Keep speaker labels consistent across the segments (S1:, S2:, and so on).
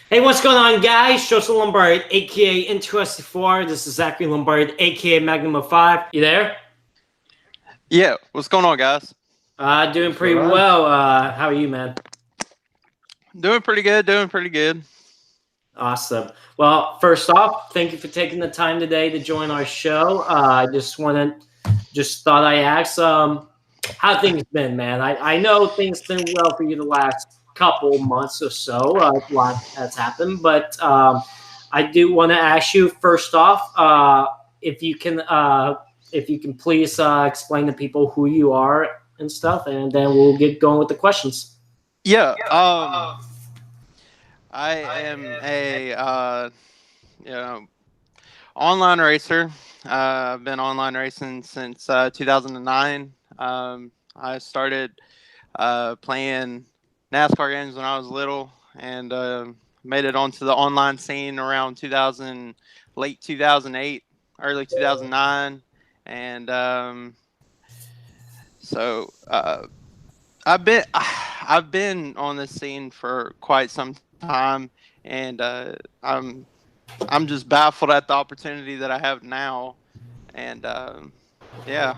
S1: Hey, what's going on, guys? Joseph Lombard, aka Interested 4. This is Zachary Lombard, aka Magnum of 5. You there?
S2: Yeah, what's going on, guys?
S1: Doing
S3: What's
S1: pretty
S3: going on?
S1: well. How are you, man?
S2: Doing pretty good, doing pretty good.
S1: Awesome. Well, first off, thank you for taking the time today to join our show. Just thought I ask, how things been, man? I know things been well for you the last couple months or so. A lot has happened, but I do want to ask you first off, if you can, if you can please explain to people who you are and stuff, and then we'll get going with the questions.
S2: Yeah, I am a you know online racer. I've been online racing since 2009. I started playing NASCAR games when I was little, and made it onto the online scene around 2000, late 2008, early 2009, and so I've been on this scene for quite some time, and I'm just baffled at the opportunity that I have now, and yeah.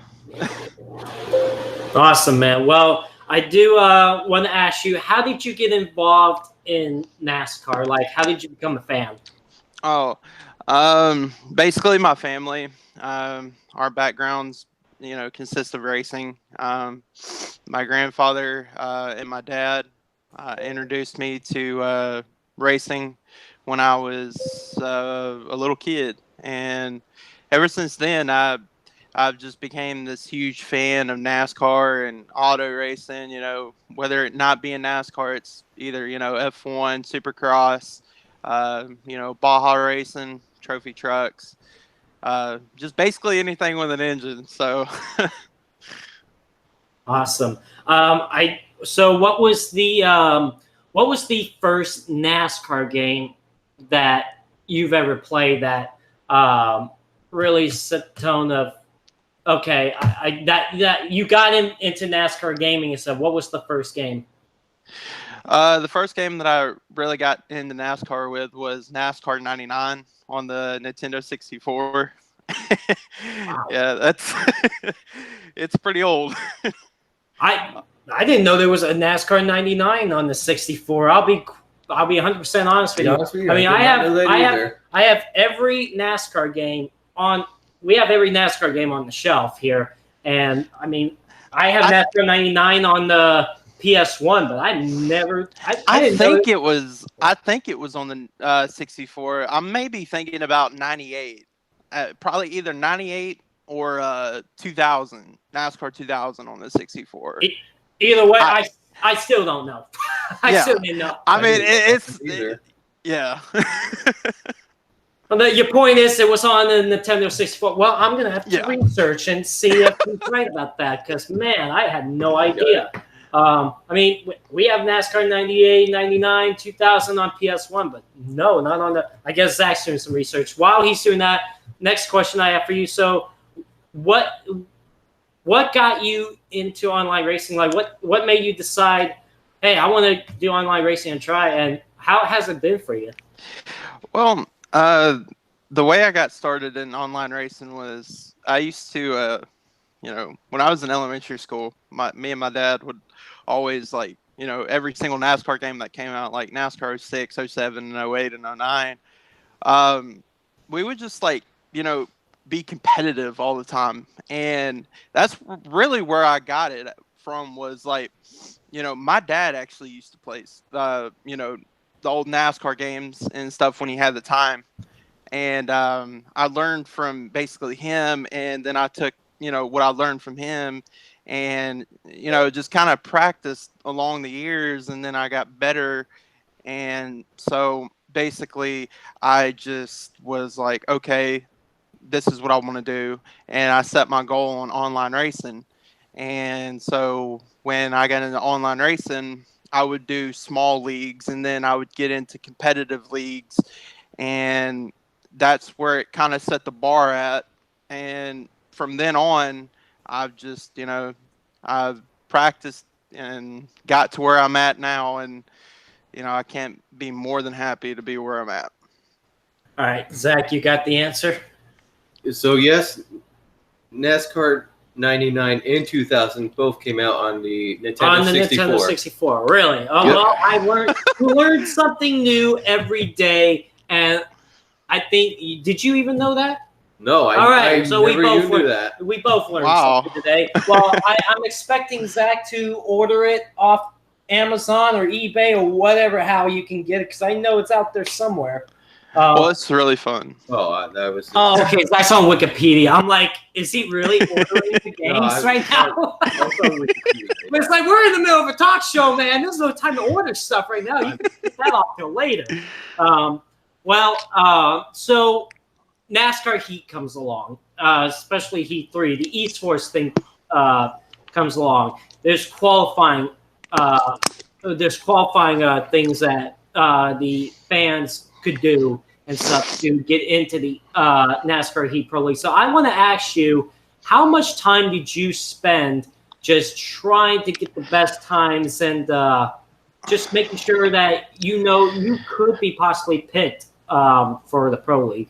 S1: Awesome, man. Well, I do want to ask you, how did you get involved in NASCAR? Like, how did you become a fan?
S2: Oh, basically my family, our backgrounds, consist of racing. My grandfather and my dad introduced me to racing when I was a little kid, and ever since then, I've just became this huge fan of NASCAR and auto racing. Whether it not being NASCAR, it's either F1, Supercross, Baja racing, trophy trucks, just basically anything with an engine. So,
S1: Awesome. I so what was the first NASCAR game that you've ever played that really set the tone of okay, that you got into NASCAR gaming and said, what was the first game?
S2: the first game that I really got into NASCAR with was NASCAR '99 on the Nintendo 64.
S1: Wow.
S2: Yeah, that's it's pretty old.
S1: I I didn't know there was a NASCAR 99 on the 64. I'll be 100% honest with
S3: Be
S1: you.
S3: honest with you,
S1: I mean,
S3: I did not know that either.
S1: I have every NASCAR game on we have every NASCAR game on the shelf here. And I mean, I have
S2: I
S1: NASCAR 99 on the PS1, but I
S2: I
S1: didn't know.
S2: think it was on the 64. I may be thinking about 98. Probably either 98 or 2000, NASCAR 2000 on the 64.
S1: Either way,
S2: I
S1: I still don't know. I
S2: Yeah.
S1: still didn't know.
S2: I
S3: I
S2: mean,
S3: didn't know that either.
S2: yeah.
S1: Well, your point is it was on the Nintendo 64. Well, I'm going to have to
S2: Yeah.
S1: research and see if he's right about that because, man, I had no idea. I mean, we have NASCAR 98, 99, 2000 on PS1, but no, not on the. I guess Zach's doing some research. While he's doing that, next question I have for you. So, what what got you into online racing? Like, what made you decide, hey, I want to do online racing and try? And how has it been for you?
S2: Well, the way I got started in online racing was I used to, when I was in elementary school, me and my dad would always every single NASCAR game that came out, like NASCAR '06, '07, and '08 and '09. We would just be competitive all the time, and that's really where I got it from. Was my dad actually used to play the old NASCAR games and stuff when he had the time, and I learned from basically him, and then I took what I learned from him, and just kind of practiced along the years, and then I got better, and so basically I just was like, okay, this is what I want to do, and I set my goal on online racing. And so when I got into online racing, I would do small leagues, and then I would get into competitive leagues, and that's where it kind of set the bar at. And from then on, I've just I've practiced and got to where I'm at now, and I can't be more than happy to be where I'm at.
S1: All right, Zach, you got the answer?
S3: So yes, NASCAR 99 and 2000 both came out on the Nintendo 64.
S1: Nintendo 64, really? Oh,
S3: Yep.
S1: well, we learned something new every day, and I think, did you even know that?
S3: No, I
S1: so
S3: never even knew that.
S1: We both learned
S2: Wow.
S1: something today. Well, I'm expecting Zach to order it off Amazon or eBay or whatever, how you can get it, because I know it's out there somewhere.
S2: Well, it's really fun.
S3: Oh, that was.
S1: Oh, okay. Zach's on Wikipedia. I'm like, is he really ordering the games right now? But it's like, we're in the middle of a talk show, man. There's no time to order stuff right now. You can get that off till later. So NASCAR Heat comes along, especially Heat 3. The East Force thing comes along. There's qualifying. Things that the fans could do and stuff to get into the NASCAR Heat Pro League. So I want to ask you, how much time did you spend just trying to get the best times and just making sure that you could be possibly picked for the Pro League?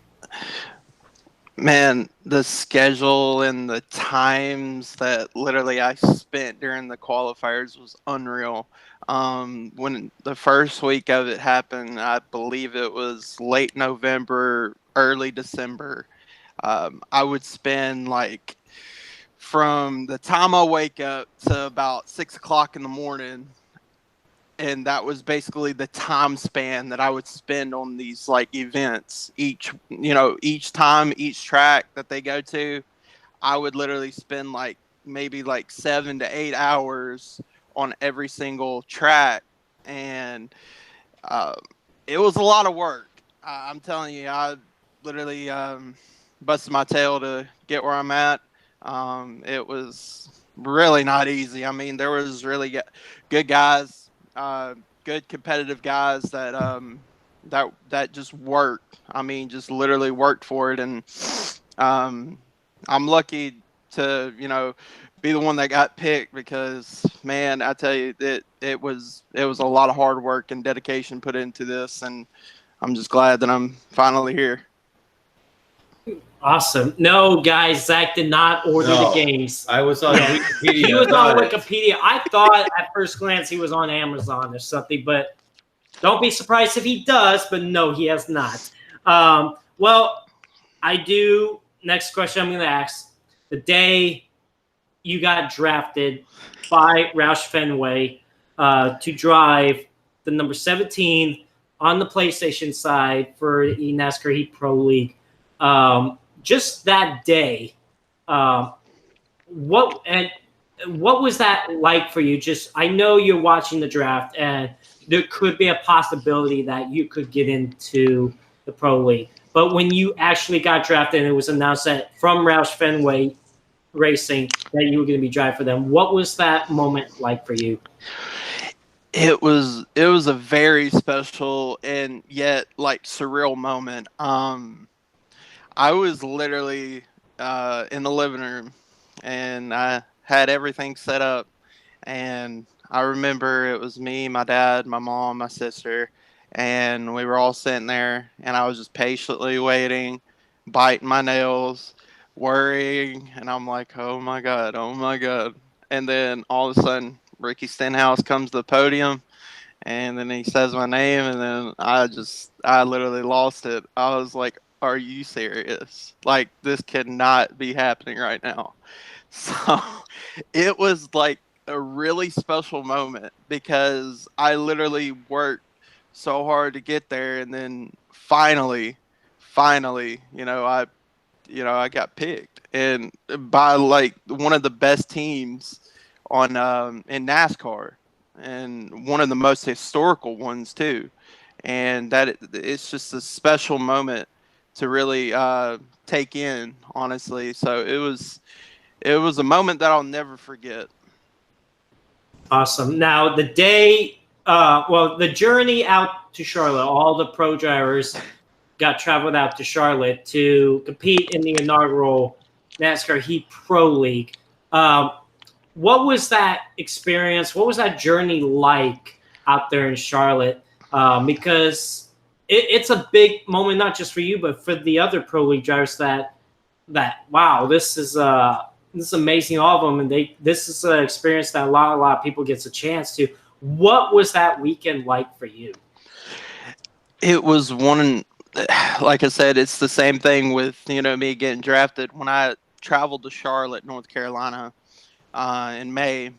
S2: Man, the schedule and the times that literally I spent during the qualifiers was unreal. When the first week of it happened, I believe it was late November, early December. I would spend like from the time I wake up to about 6 o'clock in the morning. And that was basically the time span that I would spend on these like events. Each time, each track that they go to, I would literally spend like maybe like 7 to 8 hours on every single track. And it was a lot of work. I'm telling you, I literally busted my tail to get where I'm at. It was really not easy. I mean, there was really good guys. Good competitive guys that just worked. I mean, just literally worked for it, and I'm lucky to be the one that got picked because, man, I tell you that it was a lot of hard work and dedication put into this, and I'm just glad that I'm finally here.
S1: Awesome. No, guys, Zach did not order the games.
S3: I was on Wikipedia.
S1: He was on Wikipedia. I thought at first glance he was on Amazon or something, but don't be surprised if he does, but no, he has not. Well, I do. Next question I'm going to ask. The day you got drafted by Roush Fenway to drive the number 17 on the PlayStation side for the NASCAR Heat Pro League, just that day, what was that like for you? Just, I know you're watching the draft, and there could be a possibility that you could get into the Pro League. But when you actually got drafted and it was announced that from Roush Fenway Racing that you were going to be driving for them, what was that moment like for you?
S2: It was a very special and yet like surreal moment. I was literally in the living room, and I had everything set up. And I remember it was me, my dad, my mom, my sister, and we were all sitting there. And I was just patiently waiting, biting my nails, worrying. And I'm like, oh my God. And then all of a sudden, Ricky Stenhouse comes to the podium. And then he says my name, and then I literally lost it. I was like, are you serious? Like, this cannot be happening right now. So it was like a really special moment because I literally worked so hard to get there, and then finally, I got picked, and by like one of the best teams on in NASCAR, and one of the most historical ones too. And that it's just a special moment to really take in, honestly. So it was a moment that I'll never forget.
S1: Awesome. Now the day, the journey out to Charlotte, all the pro drivers got traveled out to Charlotte to compete in the inaugural NASCAR Heat Pro League. What was that experience? What was that journey like out there in Charlotte? because it's a big moment, not just for you, but for the other pro league drivers that wow, this is amazing, all of them, and this is an experience that a lot of people gets a chance to. What was that weekend like for you?
S2: It was one, like I said, it's the same thing with me getting drafted. When I traveled to Charlotte, North Carolina, in May,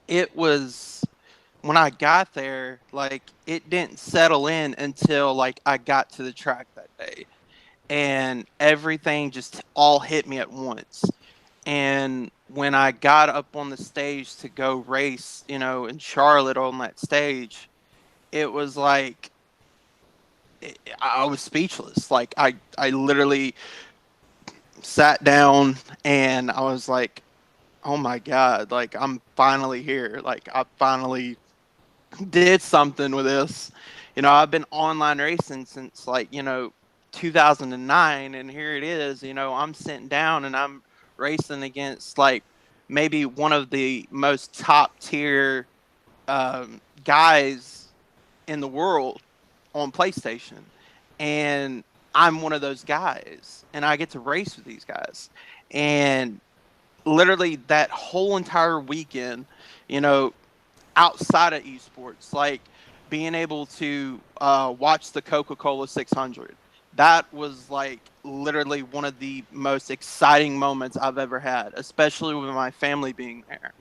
S2: it was when I got there, like it didn't settle in until like I got to the track that day, and everything just all hit me at once. And when I got up on the stage to go race, in Charlotte on that stage, it was like I was speechless. Like I literally sat down and I was like, oh my God, like I'm finally here. Like I finally did something with this. I've been online racing since 2009, and here it is. I'm sitting down and I'm racing against like maybe one of the most top tier guys in the world on PlayStation, and I'm one of those guys, and I get to race with these guys. And literally that whole entire weekend, outside of esports, like being able to watch the Coca-Cola 600, that was like literally one of the most exciting moments I've ever had, especially with my family being there.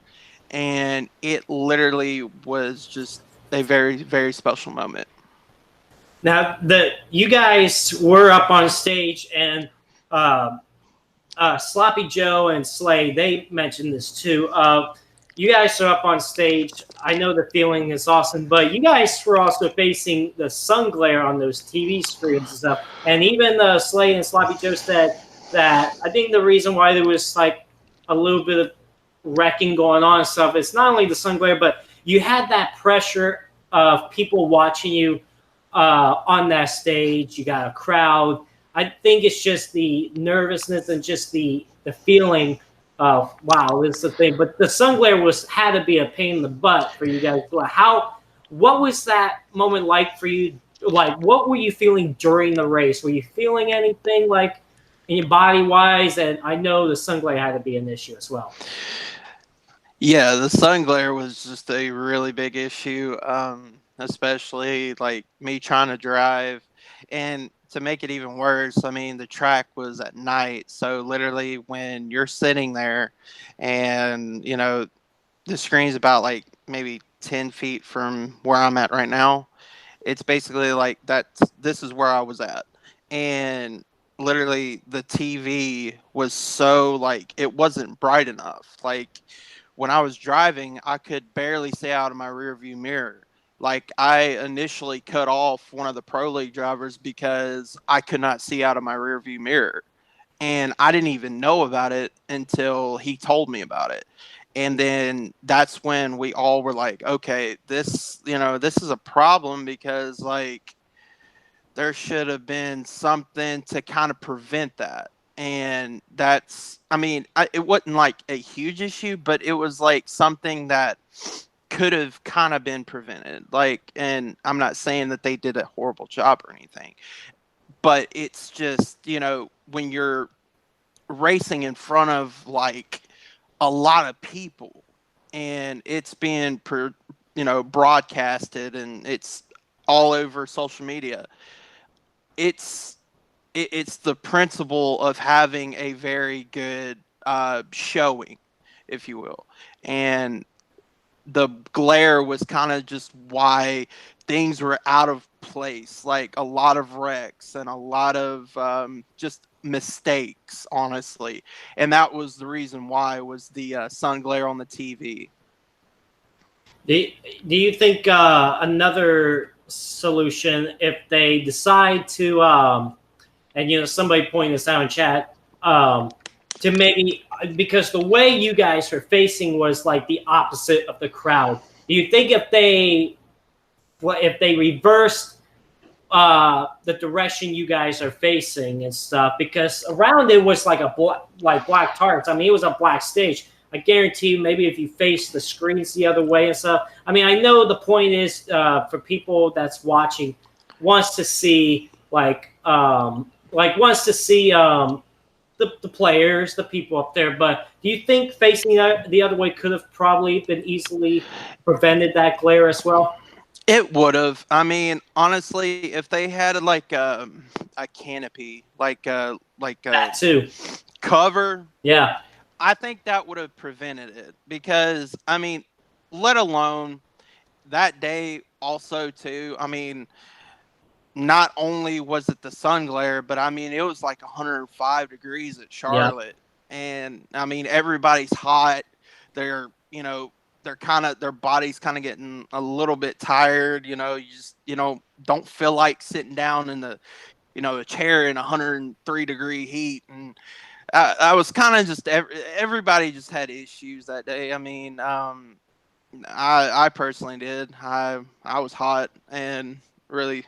S2: And it literally was just a very, very special moment.
S1: Now, you guys were up on stage, and Sloppy Joe and Slay, they mentioned this too. You guys are up on stage. I know the feeling is awesome, but you guys were also facing the sun glare on those TV screens and stuff. And even Slay and Sloppy Joe said that I think the reason why there was like a little bit of wrecking going on and stuff, it's not only the sun glare, but you had that pressure of people watching you on that stage. You got a crowd. I think it's just the nervousness and just the feeling of, wow, this is the thing. But the sun glare had to be a pain in the butt for you guys. What was that moment like for you? Like, what were you feeling during the race? Were you feeling anything like in your body wise? And I know the sun glare had to be an issue as well.
S2: Yeah, the sun glare was just a really big issue, especially like me trying to drive. And to make it even worse, I mean, the track was at night. So literally when you're sitting there and, the screen's about like maybe 10 feet from where I'm at right now, it's basically like this is where I was at. And literally the TV was so like, it wasn't bright enough. Like when I was driving, I could barely see out of my rear view mirror. Like I initially cut off one of the pro league drivers because I could not see out of my rear view mirror. And I didn't even know about it until he told me about it. And then that's when we all were like, okay, this is a problem, because like there should have been something to kind of prevent that. And that's, I mean, it wasn't like a huge issue, but it was like something that could have kind of been prevented. Like, and I'm not saying that they did a horrible job or anything, but it's just, when you're racing in front of like a lot of people and it's being broadcasted and it's all over social media, it's the principle of having a very good showing, if you will. And the glare was kind of just why things were out of place, like a lot of wrecks and a lot of just mistakes, honestly. And that was the reason why, was the sun glare on the TV.
S1: Do you think another solution, if they decide to, and somebody pointed this out in chat, to maybe, because the way you guys are facing was like the opposite of the crowd. Do you think if they reversed the direction you guys are facing and stuff, because around it was like black targets. I mean, it was a black stage. I guarantee you, maybe if you face the screens the other way and stuff. I mean, I know the point is for people that's watching wants to see the players, the people up there. But do you think facing the other way could have probably been easily prevented that glare as well?
S2: It would have. I mean, honestly, if they had like a canopy, like a
S1: That too.
S2: cover,
S1: Yeah.
S2: I think that would have prevented it. Because I mean, let alone that day also too. I mean, not only was it the sun glare, but I mean, it was like 105 degrees at Charlotte. And I mean, everybody's hot. They're, their body's kind of getting a little bit tired. You just, don't feel like sitting down in the, a chair in 103-degree heat. And I was kind of just, everybody just had issues that day. I mean, I personally did. I was hot and really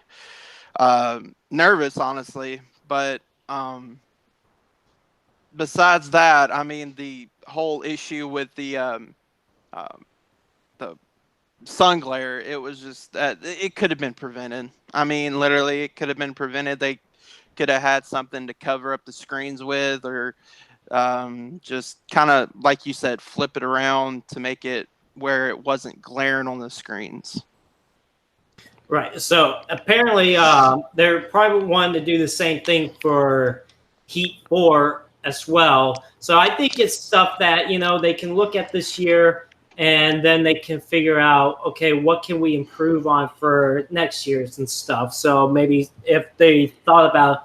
S2: nervous, honestly. But besides that, I mean, the whole issue with the sun glare, it was just that it could have been prevented. I mean, literally, it could have been prevented. They could have had something to cover up the screens with, or just kind of, like you said, flip it around to make it where it wasn't glaring on the screens.
S1: Right. So apparently, they're probably wanting to do the same thing for Heat 4 as well. So I think it's stuff that, they can look at this year and then they can figure out, okay, what can we improve on for next year's and stuff. So maybe if they thought about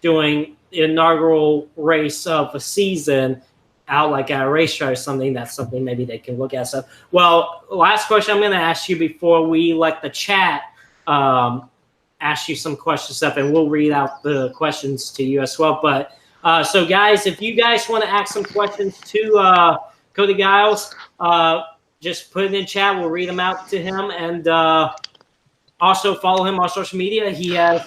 S1: doing the inaugural race of a season out like at a racetrack or something, that's something maybe they can look at. So, well, last question I'm going to ask you before we let the chat ask you some questions stuff, and we'll read out the questions to you as well. But so guys, if you guys want to ask some questions to Codi Giles, just put it in chat. We'll read them out to him, and also follow him on social media. He has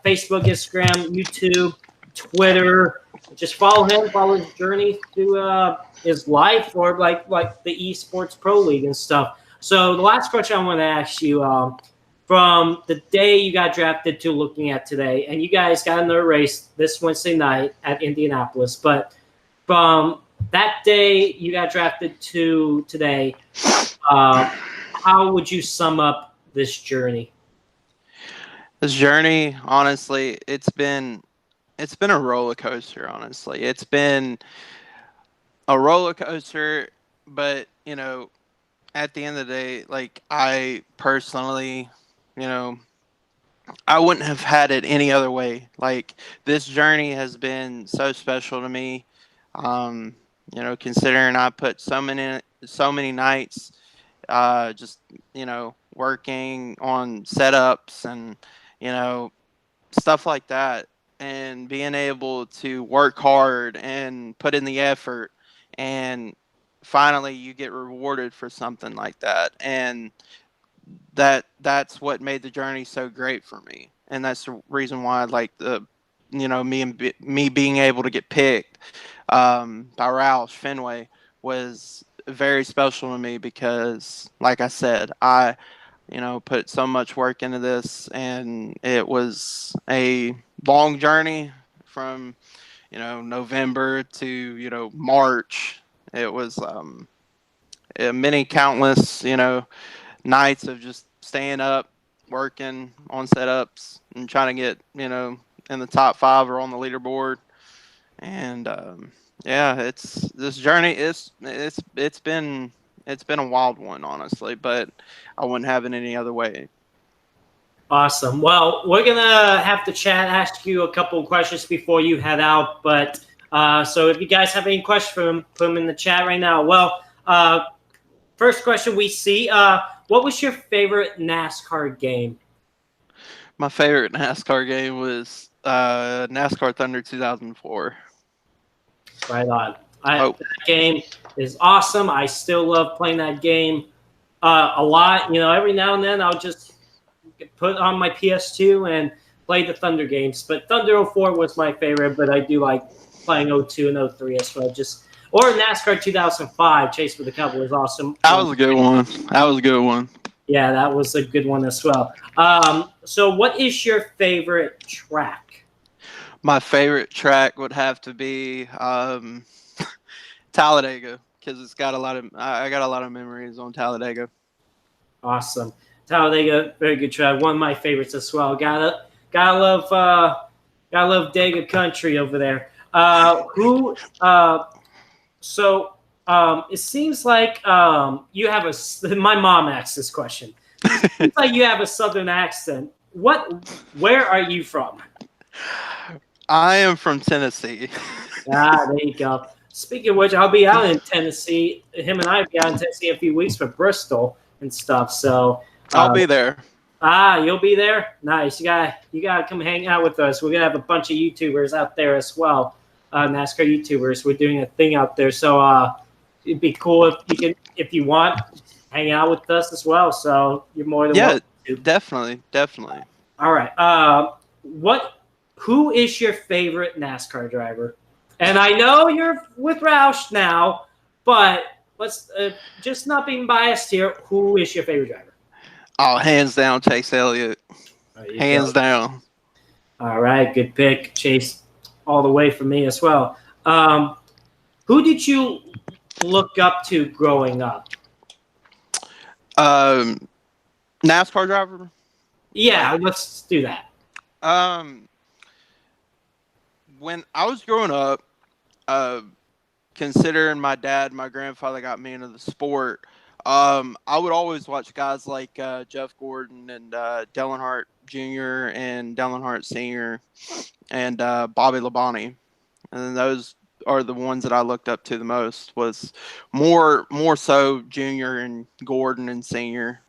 S1: Facebook, Instagram, YouTube, Twitter. Just follow him, follow his journey through his life, or like the esports pro league and stuff. So the last question I want to ask you, from the day you got drafted to looking at today, and you guys got another race this Wednesday night at Indianapolis, but from that day you got drafted to today, how would you sum up this journey?
S2: This journey, honestly, it's been a roller coaster. Honestly, it's been a roller coaster, but at the end of the day, like, I personally, I wouldn't have had it any other way. Like, this journey has been so special to me. Considering I put so many nights, just, working on setups and, stuff like that, and being able to work hard and put in the effort, and finally you get rewarded for something like that. And that's what made the journey so great for me, and that's the reason why, like, me being able to get picked by Roush Fenway was very special to me, because, like I said, I put so much work into this, and it was a long journey from November to March. It was many countless nights of just staying up, working on setups, and trying to get in the top 5 or on the leaderboard. And this journey it's been a wild one, honestly, but I wouldn't have it any other way.
S1: Awesome. Well, we're gonna have to ask you a couple of questions before you head out, but so if you guys have any questions for him, put them in the chat right now. Well, first question we see, what was your favorite NASCAR game?
S2: My favorite NASCAR game was NASCAR Thunder 2004.
S1: Right on. That game is awesome. I still love playing that game a lot. Every now and then I'll just put on my PS2 and play the Thunder games. But Thunder 04 was my favorite, but I do like playing 02 and 03 as well. Or NASCAR 2005, Chase with the Cup was awesome.
S2: That was a good one.
S1: Yeah, that was a good one as well. So what is your favorite track?
S2: My favorite track would have to be Talladega, because it's got I got a lot of memories on Talladega.
S1: Awesome. Talladega, very good track. One of my favorites as well. Gotta love Dega country over there. It seems like you have my mom asked this question. It seems like you have a southern accent. Where are you from?
S2: I am from Tennessee.
S1: There you go. Speaking of which, I'll be out in Tennessee. Him and I will be out in Tennessee in a few weeks for Bristol and stuff. So
S2: I'll be there.
S1: You'll be there? Nice. You gotta come hang out with us. We're gonna have a bunch of YouTubers out there as well. NASCAR YouTubers. We're doing a thing out there. So it'd be cool if you want, hang out with us as well. So you're more than welcome to.
S2: Definitely.
S1: All right. Who is your favorite NASCAR driver? And I know you're with Roush now, but let's just not being biased here. Who is your favorite driver?
S2: Oh, hands down, Chase Elliott. Hands down.
S1: All right, good pick, Chase. All the way for me as well. Who did you look up to growing up?
S2: NASCAR driver?
S1: Yeah, let's do that.
S2: When I was growing up, considering my dad and my grandfather got me into the sport, I would always watch guys like Jeff Gordon and Dale Earnhardt Jr. and Dale Earnhardt Sr. and Bobby Labonte. And those are the ones that I looked up to the most, was more so Jr. and Gordon and Sr.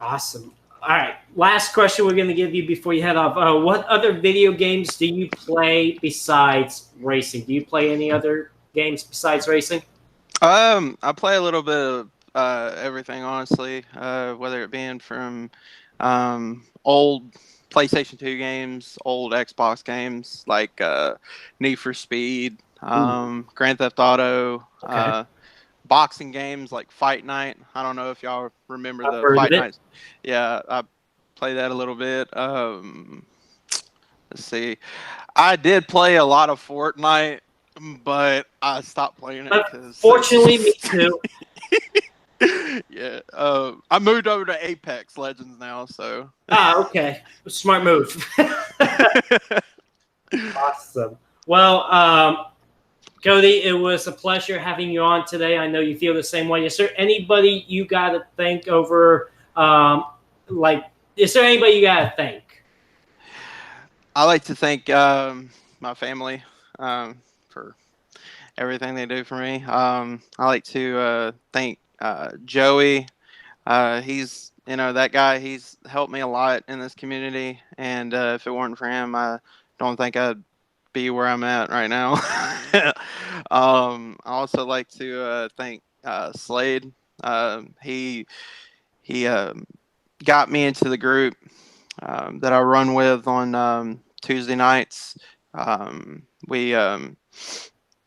S1: Awesome. All right, last question we're going to give you before you head off. What other video games do you play besides racing? Do you play any other games besides racing?
S2: I play a little bit of everything, honestly, whether it being from old PlayStation 2 games, old Xbox games like Need for Speed, Grand Theft Auto, boxing games like Fight Night. I don't know if y'all remember the Fight Night. Yeah, I play that a little bit. Let's see. I did play a lot of Fortnite, but I stopped playing it.
S1: Fortunately, me too.
S2: Yeah. I moved over to Apex Legends now, so.
S1: Okay. Smart move. Awesome. Well, Cody, it was a pleasure having you on today. I know you feel the same way. Is there anybody you got to thank over, is there anybody you got to thank?
S2: I like to thank my family for everything they do for me. I like to thank Joey. He's, that guy, he's helped me a lot in this community. And if it weren't for him, I don't think I'd be where I'm at right now. I also like to thank Slade. He got me into the group that I run with on Tuesday nights. We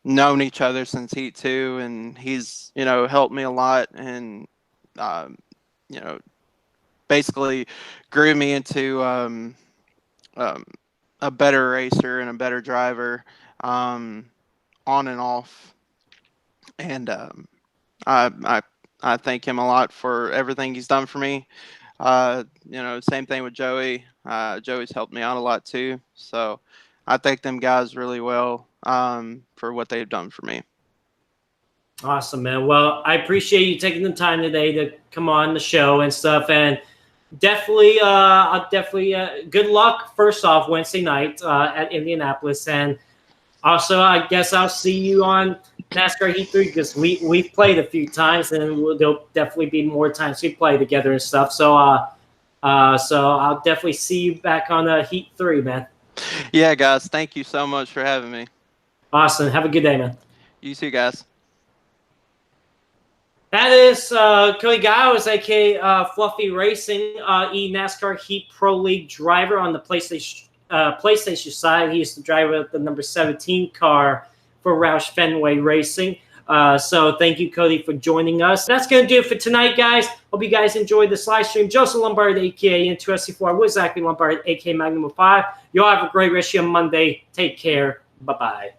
S2: known each other since Heat 2, and he's helped me a lot, and basically grew me into a better racer and a better driver, on and off. And I thank him a lot for everything he's done for me. Same thing with Joey. Joey's helped me out a lot too. So I thank them guys really well for what they've done for me.
S1: Awesome, man. Well, I appreciate you taking the time today to come on the show and stuff. And definitely, good luck, first off, Wednesday night at Indianapolis. And also, I guess I'll see you on NASCAR Heat 3 because we've played a few times, and there'll definitely be more times we play together and stuff. So I'll definitely see you back on Heat 3, man.
S2: Yeah, guys. Thank you so much for having me.
S1: Awesome. Have a good day, man.
S2: You too, guys.
S1: That is Cody Giles, a.k.a. Fluffy Racing, NASCAR Heat Pro League driver on the PlayStation side. He is the driver of the number 17 car for Roush Fenway Racing. So thank you, Cody, for joining us. That's going to do it for tonight, guys. Hope you guys enjoyed this live stream. Joseph Lombard, a.k.a. Interesting4, with Zachary Lombard, a.k.a. Magnum 5. You all have a great rest of your Monday. Take care. Bye-bye.